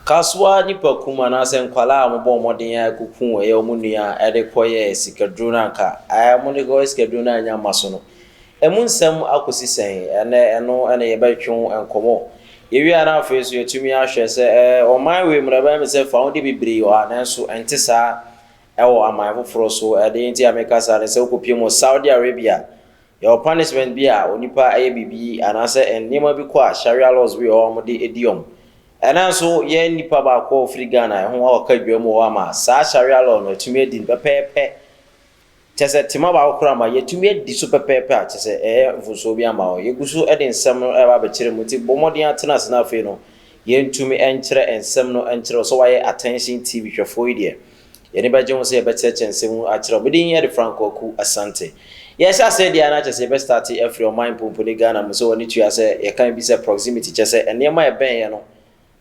Kaswa nipa kuma na se nkwala a mobɔ mmɔden ya kuku ɛyɛ ɔmo nua ɛde kɔyɛ sikaduro na nka mo ne go sikaduro na nya maso no emu nsɛm akosi sɛn ɛno ɛne yɛbɛtwe nkɔmɔ yɛwia na afei so yɛtumi ahwɛ sɛ ɔman we mmerɛbɛn me sɛ fawo de bebree wɔ nanso ɛnte saa ɛwɔ aman foforo so ɛde nti amekasa ne sɛ wokɔpie mu Saudi Arabia yɛwɔ punishment bi a onipa ɛyɛ bibi anaasɛ nneɛma bi kɔ a sharia laws bi ɔmo de ediom ɛna nso yɛ nipa ba kɔ ofiri Ghana ho a ɔka dwam wɔ ama saa sharia law no tumi edi pɛpɛɛpɛ kyesɛ tema ba okura ma yɛtumi edi so pɛpɛɛpɛ a kyesɛ ɛyɛ mfuso bi ama ɔ yɛguso ɛde nsɛm no ɛba bɛkyerɛ mu ti bɔmɔden atena sena afei no yɛntumi ɛnkyerɛ nsɛm no ɛnkyerɛ so wayɛ attention TV hwɛfo yi deɛ yɛne bɛgye ho sɛ yɛbɛkyerɛkyerɛ nsɛm akyerɛ medin yɛ de Franco Aku Asante yɛhyɛ sɛ deɛ na kyesɛ yɛbɛstart afiri ɔman pompone Ghana mu sɛ wɔne tua sɛ yɛkan bi sɛ proximity kyesɛ nneɛma yɛbɛn yɛ no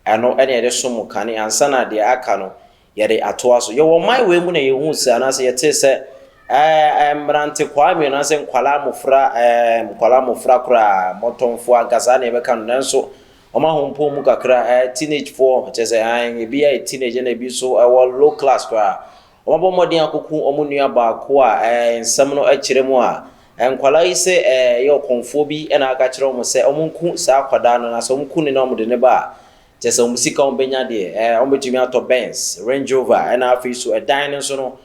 ano ene yede somu kane ansa na de aka no yede atoa so ye wo man we mu na ye hu sa na se yete se mrante kwame na se nkwala mofra kura motonfo agasa na ebeka no nanso oma hompo mu kakra teenage for chese e bia e teenage na bi so low class kura oma bo modin akoku omu nua ba ko a nsam no akire mu a nkwala yi se ye okonfo bi na aka kire mu se omunku sa akwada no na so omunku ne na omude ne ba just musika ombenya de ombetumi ato Benz Range Rover na afi so edan ne so no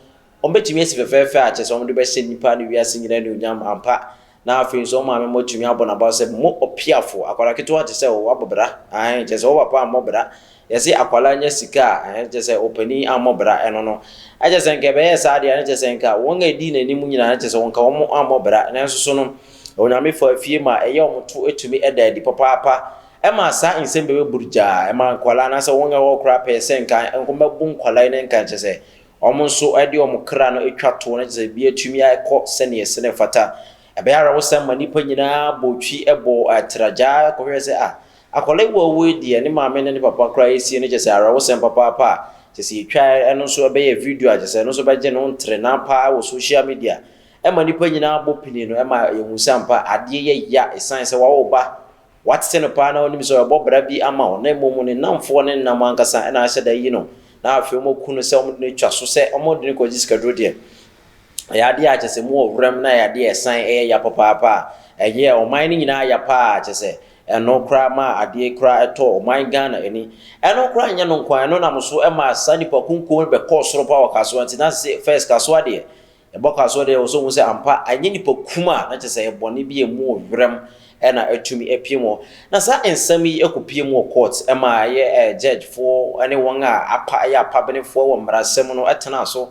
ombetumi asi fefefe a chese omde be hye nipa ne wiase nyina ne onyam ampa na afi so ma me motumi abona ba se mo opiafo akwala keto a chese wo abobra chese wo papa amobra yesi akwala nya sika chese opani amobra eno no chese nke be yesa de chese nka won edi na nimu nyina chese wonka wo amobra na so no onyame fa afie ma eye omoto etumi eda edi papa ema sa nsem bebe burja ema nkwala na se wonga wo kra pese nka nkomba bu nkwala ne nka chese omo so ade omo kra no etwa to na chese bi atumi akọ sene yesene fata ebe ara wo sam manipa nyina botwi ebo atraja ko hwe se akola wo di ne maame ne papa kra esi ne chese ara wo sam papa chese etwa eno so ebe ye video chese no so beje no ntre na pa wo social media ema nipa nyina bo pini no ema yehusampa ade ye ya esan se wo ba watse no pa na onim so bobra bi ama na momu ne namfo ne nam ankasa na ahye da yi no na afi mo kunu se omo ne twa so se omo de ko jiskadro de ya de a chese mo wrem na ya de esan ya papa eye o man nyina ya pa chese eno kra ma ade kra eto o man Ghana eni eno kra nya no nkwan no nam so e ma sani pa kunko be ko soro pa wakaso anti na se first kaso ade e bokaso de o so mu se ampa anye ni pa kuma na chese e bone bi e mo wrem ena etumi epiemo na sa ensam yi ekopiemo court ema ye judge for ene won a apa ya pabene for wo mrasem no etena so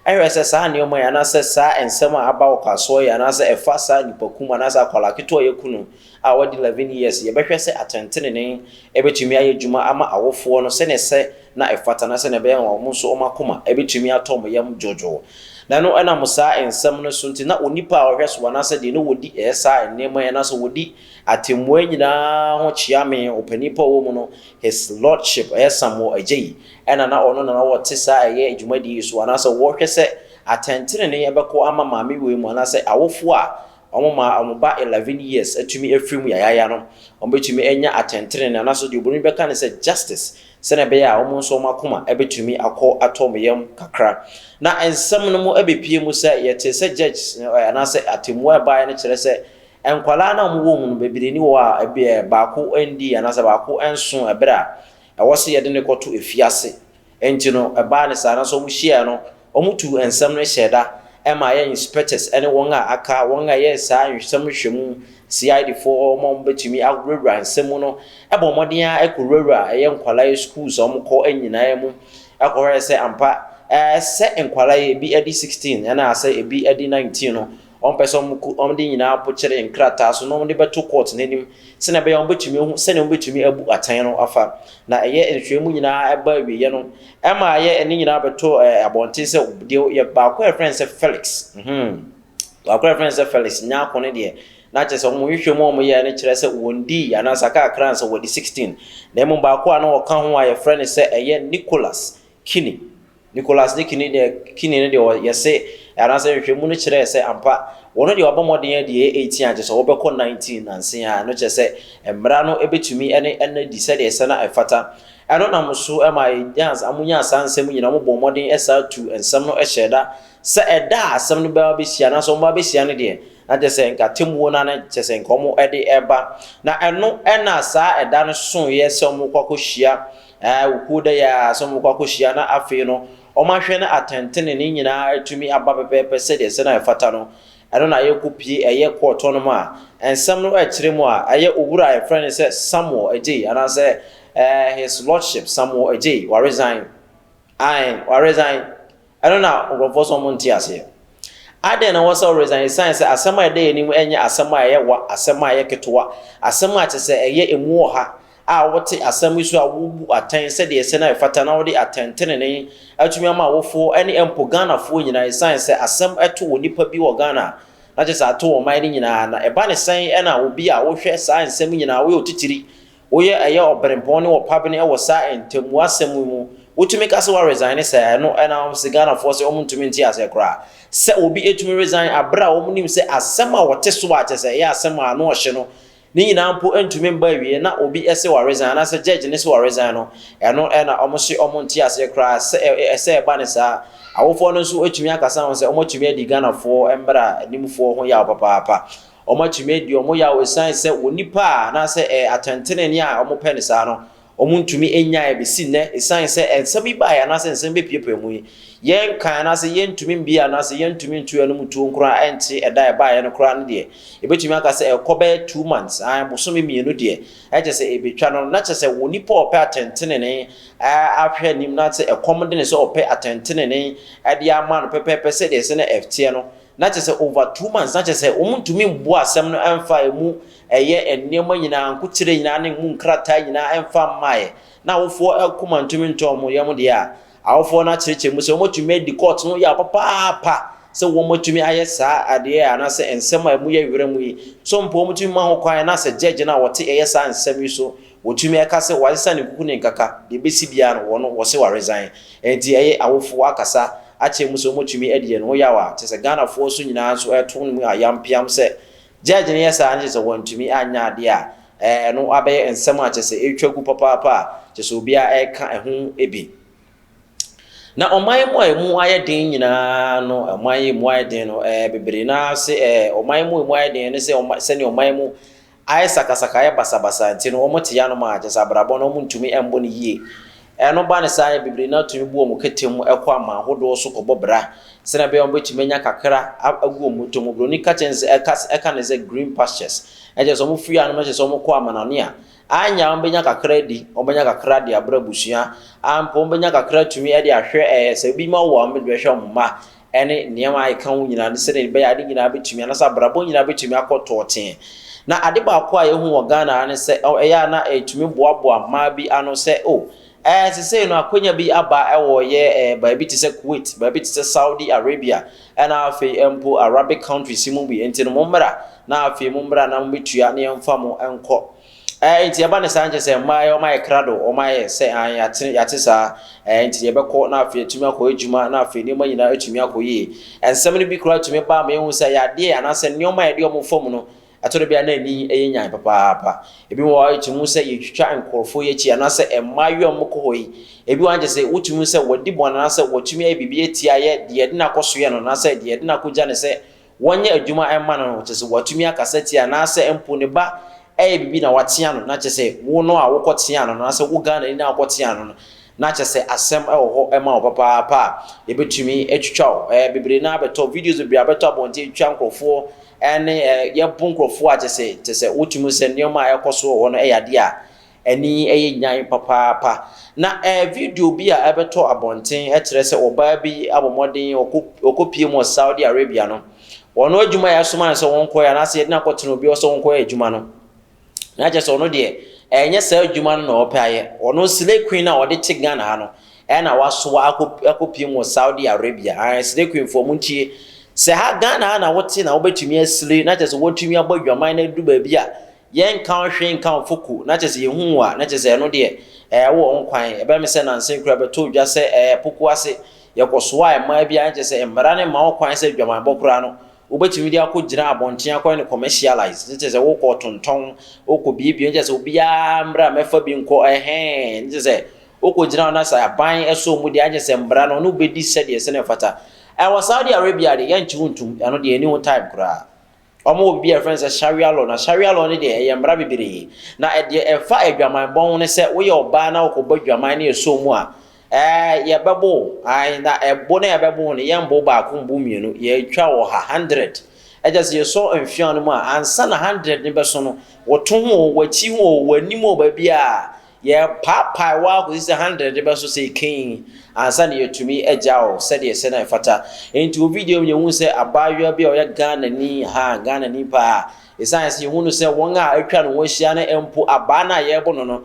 ayese sa ne omo ya na se sa ensam aba okaso ya na se efa sa nipakuma na sa kwala keto yekunu a wadi 11 years ye behwe se atentene ne ebetumi aye djuma ama awofo no se ne se na efata na se ne be yan wo so o makoma ebetumi atom yam jojo na no ena musa ensam no sunti na onipa a ohweso na se de no wodi esa enema ya na so wodi atemwa nyina ho chiame opanipa wo mu no his lordship esamo agyi ena na ono na wote sa eye adwumadi so na se wo hwese atentene ne yebeko ama maame we mu na se awofo a omoba 11 years atumi efrim yaya no ombetumi enya atentene na so de obunu beka ne se justice se na be ya omo so makoma ebetumi akọ atomyem kakra na ensam no mo ebepie mu se yete se judge na se atemu aba ne kire se enkwala na mo wo mu no bebireni wo a ebe baako endi na se baako enso ebra ewo se yede ne koto efiase enti no eba ne sa na so mo hia no omutu ensam no hyeda ema ye inspectors ene won a aka won a ye sa nsam hwemu CID4 mom betumi awurura nsam no ebo modin a ekurura ye nkwala schools omko anyina mu akọrẹ se ampa se nkwala bi edi 16 ena se ebi edi 19 no on person on de nyina apokere nkrata so no de beto court nenim se na be on betumi hu se na on betumi abu atan no afa na eye nhwemu nyina eba wiye no ema ye eni nyina beto abonte se de ye ba kwa friend se Felix ba kwa friend se Felix nya ko ne de na che se mo hwehwemu mo ye ne kire se wondi ana saka kran se wodi 16 na mo ba kwa na o kan ho a ye friend se eye Nicholas Kini de Kini ne de yese ara se hwehwemu no kire se ampa wono de obomoden de 18 age so wobekọ 19 nansen a no che se emra no ebetumi ene di se de se na efata ɛno na mo so ma yans amunya asansem nyina mo bɔ modern SR2 ensem no ɛhyɛda sɛ ɛda asɛm no bɛba bɛhyia na so mo bɛhyia no deɛ na kyɛ sɛ nka temuo na na kyɛ sɛ nka mo ɛde ɛba na ɛno ɛna saa ɛda no so yɛ sɛ mo kwakɔhyia wokuo da ya sɛ mo kwakɔhyia na afei no ɔmahwɛ na atɛntene ne nyinaa atumi aba pɛpɛpɛ sɛ deɛ sɛ na ɛfata no ɛno na yɛkɔpie ɛyɛ kɔɔtɔ no mu a ensɛm no ɛkyerɛ mu a ɛyɛ owura a yɛfrɛ no sɛ Samuel Agye anaasɛ his lordship Samuel Agye wa resign ɛno na nkurɔfoɔ so mo nte aseɛ ade na wɔsɛ resign sign sɛ asɛm a ɛda anim ɛnyɛ asɛm a ɛyɛ wa asɛm a ɛyɛ ketewa asɛm a kyɛ sɛ ɛyɛ emu wɔ ha a wote asɛm yi so a wobu atɛn sɛ deɛ sɛ na ɛfata na wode atɛntene ne atumi ama wofoɔ ɛne empo Ghanafoɔ nyinaa sign sɛ asɛm ɛto wɔ nipa bi wɔ Ghana na kyɛ sɛ ato wɔ man ne nyinaa na ɛba ne sɛn ɛna obi a wohwɛ saa nsɛm nyinaa woyɛ otitiri woyɛ ɛyɛ ɔbrɛmpɔn ne wɔ pab ne ɛwɔ saa ntɛmu asɛm mu wotumi ka sɛ wa resign sɛ ɛno ɛna sɛ Ghanafoɔ sɛ ɔmo ntumi nti asɛ koraa sɛ obi etumi resign abra ɔmo nim sɛ asɛm a wɔte so a kyɛ sɛ ɛyɛ asɛm a no ɔhye no ni nyina mpo entumi mba wie na obi ɛsɛ wa resign na sɛ judge ne sɛ wa resign no ɛno ɛna ɔmo hye ɔmo nti asɛ koraa sɛ ɛba ne saa awofoɔ no nso etumi akasa ho sɛ ɔmo tumi adi Ghanafoɔ ɛmbra animfoɔ ho yɛ papaapa ɔmo tumi adi ɔmo yɛ osan sɛ wonipa na sɛ atɛntene ne a ɔmo pɛ ne saa no ɔmo ntumi enya ebesi nɛ esan sɛ ensɛm bi ba ya na sɛ ensɛm bepiepie mu yɛn kan na sɛ yɛn ntumi mbia na sɛ yɛn ntumi ntu ɛno mutu nkora ɛnte ɛda ɛba ya no kora no deɛ ebetumi aka sɛ ɛkɔbɛ 2 months bosome mienu deɛ ɛkyɛ sɛ ebetwa no na kyɛ sɛ wonipa ɔpɛ atɛntene ne ahwɛ nim na sɛ ɛkɔm de ne sɛ ɔpɛ atɛntene ne ɛde ama no pɛpɛpɛ sɛ deɛ sɛ na FT no na kyɛ sɛ over 2 months na kyɛ sɛ ɔmo ntumi mbo asɛm no ɛmfa emu ɛyɛ enneɛma nyinaa nkotire nyinaa ne mu nkrata nyinaa ɛmfa mmae na wofoɔ akoma ntumi ntɔ mo yɛm deɛ a awofoɔ na kyerɛkyerɛ mu sɛ ɔmo tumi adi court no yɛ papaapa sɛ wɔn tumi ayɛ saa adeɛ a na sɛ nsɛm a emu yɛ wɛrɛ mu yi so mpo ɔmo tumi ma ho kwan na sɛ judge na wɔte ɛyɛ saa nsɛm yi so wɔtumi ɛka sɛ wɔasesa ne kuku ne nkaka de besi bia no wɔn wɔse wa resign enti ɛyɛ awofoɔ akasa akyɛ mu sɛ ɔmo tumi adi no yɛ wa kyɛ sɛ Ghanafoɔ so nyinaa so ɛto no mu ayampiam sɛ judge ne yɛ saa ne sɛ wɔn tumi anya adeɛ a no abɛyɛ nsɛm a kyɛ sɛ etwa gu papaapa kyɛ sɛ obi a ɛka ɛho ebi na ɔman mu a emu ayɛ den nyinaa no ɔman mu ayɛ den no bebree na sɛ ɔman mu ayɛ den ne sɛ sɛ ne ɔman mu ayɛ sakasaka ayɛ basabasa nti no ɔmo te ya no ma kyɛ sɛ abrabɔ no ɔmo ntumi ɛmbɔ ne yie ɛno ba ne saa yɛ bebree na tumi bu ɔmo ketem ɛkɔ ama ahodoɔ so kɔbɔ bra sɛ na bɛyɛ ɔmo betumi nya kakra agu ɔmo tomo bro ni ka kyɛn sɛ ɛka ne sɛ green pastures ɛkyɛ sɛ ɔmo firi ano kyɛ sɛ ɔmo kɔ ama nane a anya ɔmo benya kakra di ɔmo benya kakra di abra busua ampo ɔmo benya kakra tumi ɛde ahwɛ sɛ bi ma wɔ ɔmo de hwɛ ɔmo ma ɛne nneɛma ayɛ ka ho nyinaa ne sɛ ne bɛyɛ ade nyinaa betumi anasa abrabɔ nyinaa betumi akɔ tɔɔten na ade baako a yehu wɔ Ghana ne sɛ ɛyɛ na etumi boaboa maa bi ano sɛ sɛ no akonya bi aba ɛwɔ yɛ baabi te sɛ Kuwait baabi te sɛ Saudi Arabia ɛna afei empo Arabic countries mu bi enti no mommra na afei mommra na mbetua ne yɛmfa mo ɛnkɔ enti yɛba ne saa nkyɛ sɛ mmaa ɔmayɛ krado ɔmayɛ sɛ yate saa enti yɛbɛkɔ na afei atumi akɔ adwuma na afei nneɛma nyinaa atumi akɔ yie nsɛm no bi kora atumi ba ma ehu sɛ yɛadeɛ anaasɛ nneɛma yɛde ɔmo fam no atoro bia na ani ɛyɛ nyan papaapa ebi wɔ etimu sɛ yɛtwitwa nkorofo yɛkyi anaasɛ ɛmaayo ɔmo kɔ hɔ yi ebi wɔn agye sɛ wotumi sɛ wɔdi bɔn anaasɛ wɔtumi ayɛ bibi etia yɛ deɛ de na kɔsoɛ no anaasɛ deɛ de na kɔgya ne sɛ wɔnyɛ adwuma ɛma no kyɛ sɛ wɔtumi akasa tia anaasɛ mpo ne ba ɛyɛ bibi na watea no na kyɛ sɛ wo no a wokɔ tea no anaasɛ wo Ghana ni na wokɔ tea no na kyɛ sɛ asɛm ɛwɔ hɔ ɛma wo papaapa ebetumi etwitwa bebree na abɛtɔ videos bebree abɛtɔ abɔnten etwa nkorofo ɛne yɛbɔ nkorofo a kyɛ sɛ wotumi sɛ nneɛma a ɛkɔ so wɔ hɔ no ɛyɛ ade a ɛni ɛyɛ nyan papaapa na video bi a ɛbɛtɔ abɔnten ɛkyerɛ sɛ ɔbaa bi abɔmɔden ɔkɔpie mu Saudi Arabia no wɔn adwuma yɛ asoma sɛ wɔn kɔ yɛ anaasɛ yɛde na akɔtena obi ɔsɛ wɔn kɔ yɛ adwuma no na kyɛ sɛ ɔno deɛ ɛnyɛ saa adwuma no na ɔpɛ ayɛ ɔno slay queen a ɔde te Ghana ha no ɛna waso akɔpie mu Saudi Arabia slay queen fo mu ntie sɛ ha Ghana na wote na wobetumi asile na kyɛ sɛ wotumi abɔ dwaman na du baabi a yɛn kan hwe nkan foku na kyɛ sɛ yehu a na kyɛ sɛ ɛno deɛ wo on kwan ɛbɛ me sɛ nansen kura bɛtɔ dwa sɛ poku ase yɛkɔso a ɛma bia kyɛ sɛ mmara ne ma wo kwan sɛ dwaman bɔ kura no wobetumi de akɔgyina abɔnten akɔ ne commercialize kyɛ sɛ wokɔ tonton wokɔ biibie kyɛ sɛ obiara mmra mɛfa bi nkɔ kyɛ sɛ oko gina na sa aban eso mu de anye se mbra no no bedi se de se ne fata wa Saudi Arabia de yan chiwuntum ano de any time kura omo obi a friends Sharia law na Sharia law ne de ye mbra bibiri na de e fa adwaman bon ne se wo ye oba na wo ko adwaman ne eso mu a ye bebo ai na ebo na ye bebo ne ye mbo ba ko mbo mienu ye twa wo ha 100 just you saw in fion mu and san 100 ne be so no wo to ho wachi ho wani mo ba bia ye papa wa ko is 100 be so say king and san ye tumi ejao said ye se na fata into video me hu se abayo bia o ye Ghana ni pa isan se hu no se won a atwa no wo hia na empo abana ye bo no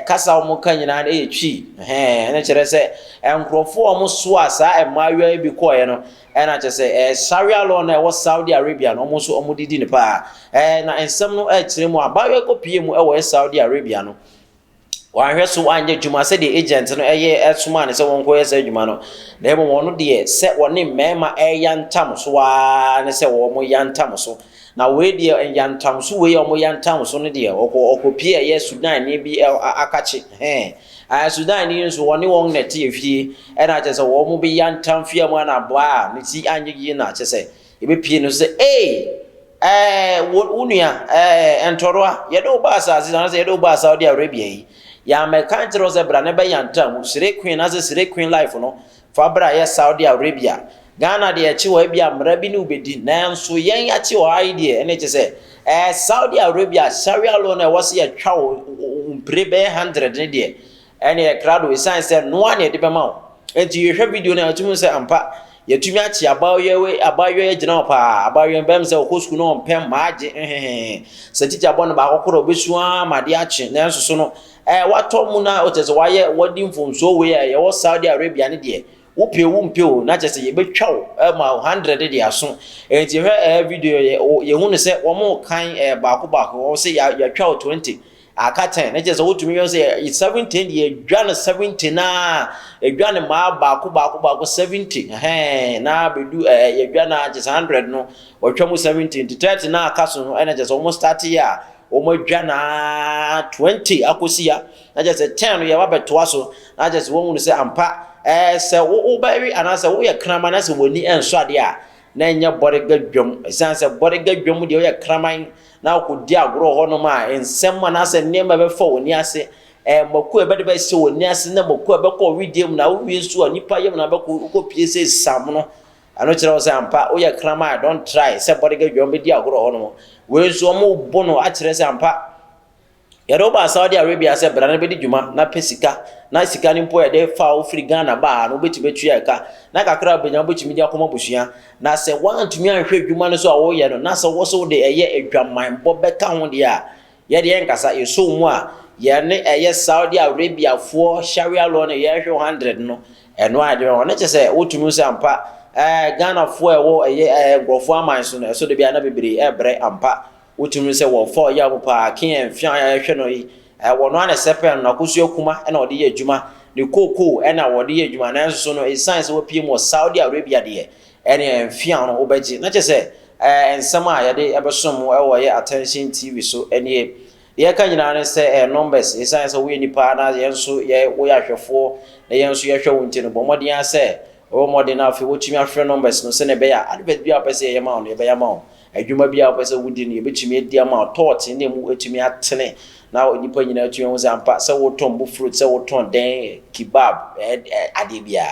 kasa o mo kan nyina na etwi na kire se enkrofo o mo so asa emayo bi ko ye no na che se Sharia law na wo Saudi Arabia no mo so o mo didi ne pa na ensem no kire mu abayo ko pie mu e wo Saudi Arabia no wan hwe so anje djuma se de agent no esuma ne se won ko yesa djuma no na ebo won no de se woni mema yantam so wa ne se wo mo yantam so na we de yantam so we mo yantam so no de okopie ye Sudan ni bi akachi Sudan ni so woni won na tie fie e na che se wo mo bi yantam fie mo na boa ne ti anje gi na che se e be pie no se unua entoroa ye do ba sa na se ye do ba Saudi Arabia yi ya me country ze bra ne be yantam sire queen as sire queen life no fa bra ya Saudi Arabia Ghana de chi wa bia mra bi ne ubedi na nso yen ya chi wa idea ene che se Saudi Arabia Sharia law na was ya twa mprebe 100 ne de ene krado isan se no ane de be ma enti ye hwe video na atumu se ampa yetumi achi abayo ye gina pa abayo mbem se okosku no mpem maaje se titi abon ba akokoro obesua made achi na nso so no wato mu na otese waye wadi mfomso we ye wo Saudi Arabia ne de wo na chese ye betwa ma 100 de aso enti hwe video ye hu ne se wo mo kan ba ko wo se ya twa 20 aka 10 na chese wo tumi yo se 17 ye dwane 70 na edwane ma ba ko 70 na bedu ye dwana chese 100 no wo twa mu 70 30 na aka so no na chese wo mo start ya omo dwana 20 akosia na just 10 ya wabeto aso na just won nu se ampa se wo bawi anase wo ye krama na se woni enso ade a na nya borega dwom sanse borega dwom de wo ye kraman na ko di agoro ho no ma ensem na se nema be fa woni ase maku ebe de be se woni ase na maku ebe ko widiem na wo wi nsu onipa yem na be ko pie se sam no ano kire wo se ampa wo ye krama don't try se borega dwom be di agoro ho no we nso mo bono a kire se ampa Yoruba Saudi Arabia se bra na be di djuma na pesika na sika ni mpo e de fa o free Ghana ba no beti betu ya ka na kakra benya beti media koma busua na se wan tumi anhwe djuma no so a wo ye no na se wo so de eye adwaman bo beka ho de a ye de nkasa ye so mu a ye ne eye Saudi Arabia fo Sharia law ne ye hwe 100 no eno ade no ne che se wo tumi so ampa Ghana fo e wo eye grofo aman so no so de bia na bebere e bre ampa wotumi se wo for ya bo pa ken fian ya hwe no yi wono ana sepen na kusuo kuma na ode ye adwuma ne koko na ode ye adwuma na nso no science wo pie mo Saudi Arabia de ene fian no obaji na che se ensama ya de ebesom wo ye attention TV so ene ye ka nyina ne se numbers science wo ye nipa na ye nso ye wo ya hwefo na ye nso ye hwe wonti no bomodi ya se wo modi na afi wotumi ahwe numbers no se ne be ya advert bi apese ye ma no ye be ya ma adwuma bia opese wudi ne betumi edi ama tot ne mu etumi atene na nipa nyina atumi ho zampa se wo ton bu fruit se wo ton den kebab ade bia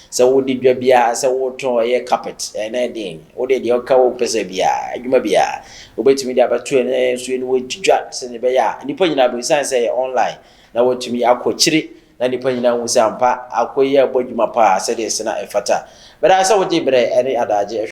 se wo di dwa bia se wo ton ye carpet na den wo de de ka wo pese bia adwuma bia obetumi dia batu ne so ne wo dwa se ne be ya nipa nyina be san se online na wo tumi akokyire na nipa nyina ho zampa akoye abodwuma pa se de se na efata bera se wo di bre ene adaje